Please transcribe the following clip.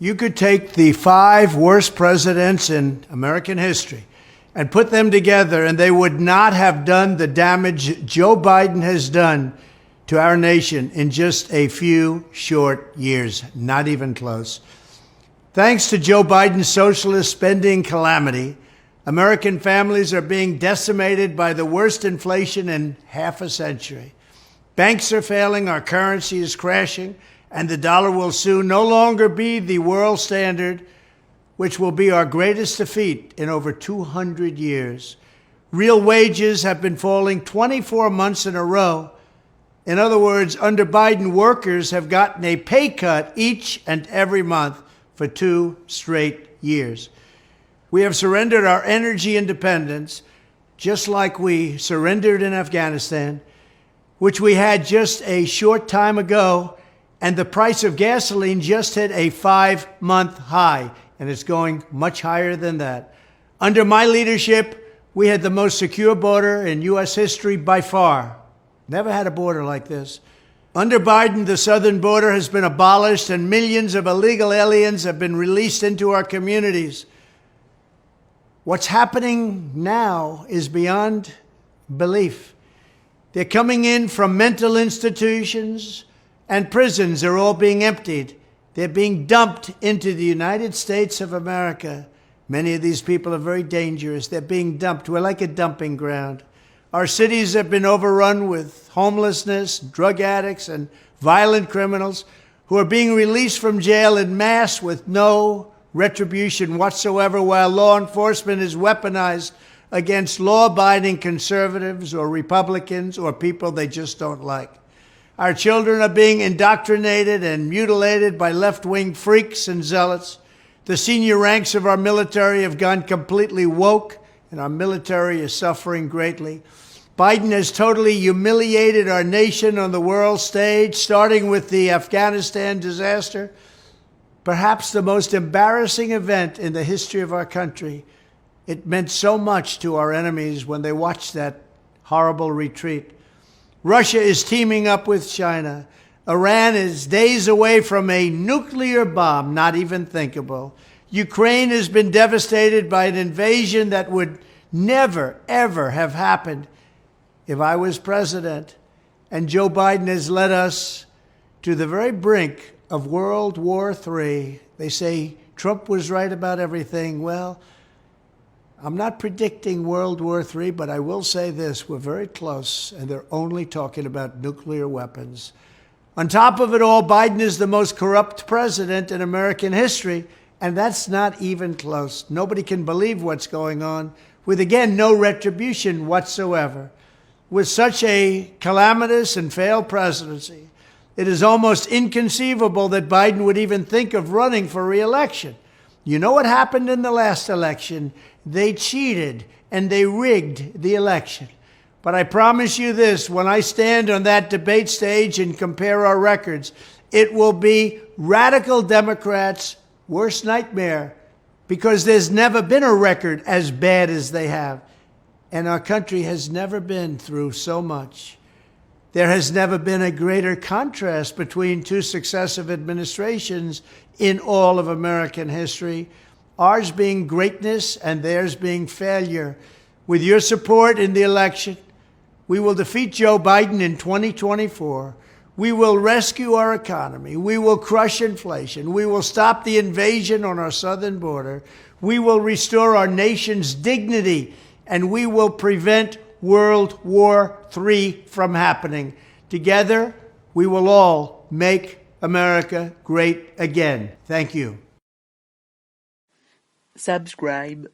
You could take the 5 worst presidents in American history and put them together, and they would not have done the damage Joe Biden has done to our nation in just a few short years. Not even close. Thanks to Joe Biden's socialist spending calamity, American families are being decimated by the worst inflation in half a century. Banks are failing, our currency is crashing, and the dollar will soon no longer be the world standard, which will be our greatest defeat in over 200 years. Real wages have been falling 24 months in a row. In other words, under Biden, workers have gotten a pay cut each and every month for 2 straight years. We have surrendered our energy independence, just like we surrendered in Afghanistan, which we had just a short time ago, and the price of gasoline just hit a 5-month high, and it's going much higher than that. Under my leadership, we had the most secure border in U.S. history by far. Never had a border like this. Under Biden, the southern border has been abolished, and millions of illegal aliens have been released into our communities. What's happening now is beyond belief. They're coming in from mental institutions, and prisons are all being emptied. They're being dumped into the United States of America. Many of these people are very dangerous. They're being dumped. We're like a dumping ground. Our cities have been overrun with homelessness, drug addicts, and violent criminals who are being released from jail en masse with no retribution whatsoever, while law enforcement is weaponized against law-abiding conservatives or Republicans or people they just don't like. Our children are being indoctrinated and mutilated by left-wing freaks and zealots. The senior ranks of our military have gone completely woke, and our military is suffering greatly. Biden has totally humiliated our nation on the world stage, starting with the Afghanistan disaster, perhaps the most embarrassing event in the history of our country. It meant so much to our enemies when they watched that horrible retreat. Russia is teaming up with China. Iran is days away from a nuclear bomb, not even thinkable. Ukraine has been devastated by an invasion that would never, ever have happened if I was president. And Joe Biden has led us to the very brink of World War III. They say Trump was right about everything. Well, I'm not predicting World War III, but I will say this, we're very close, and they're only talking about nuclear weapons. On top of it all, Biden is the most corrupt president in American history, and that's not even close. Nobody can believe what's going on, with, again, no retribution whatsoever. With such a calamitous and failed presidency, it is almost inconceivable that Biden would even think of running for re-election. You know what happened in the last election? They cheated and they rigged the election. But I promise you this, when I stand on that debate stage and compare our records, it will be radical Democrats' worst nightmare, because there's never been a record as bad as they have. And our country has never been through so much. There has never been a greater contrast between 2 successive administrations in all of American history, ours being greatness and theirs being failure. With your support in the election, we will defeat Joe Biden in 2024. We will rescue our economy. We will crush inflation. We will stop the invasion on our southern border. We will restore our nation's dignity, and we will prevent World War III from happening. Together, we will all make America great again. Thank you. Subscribe.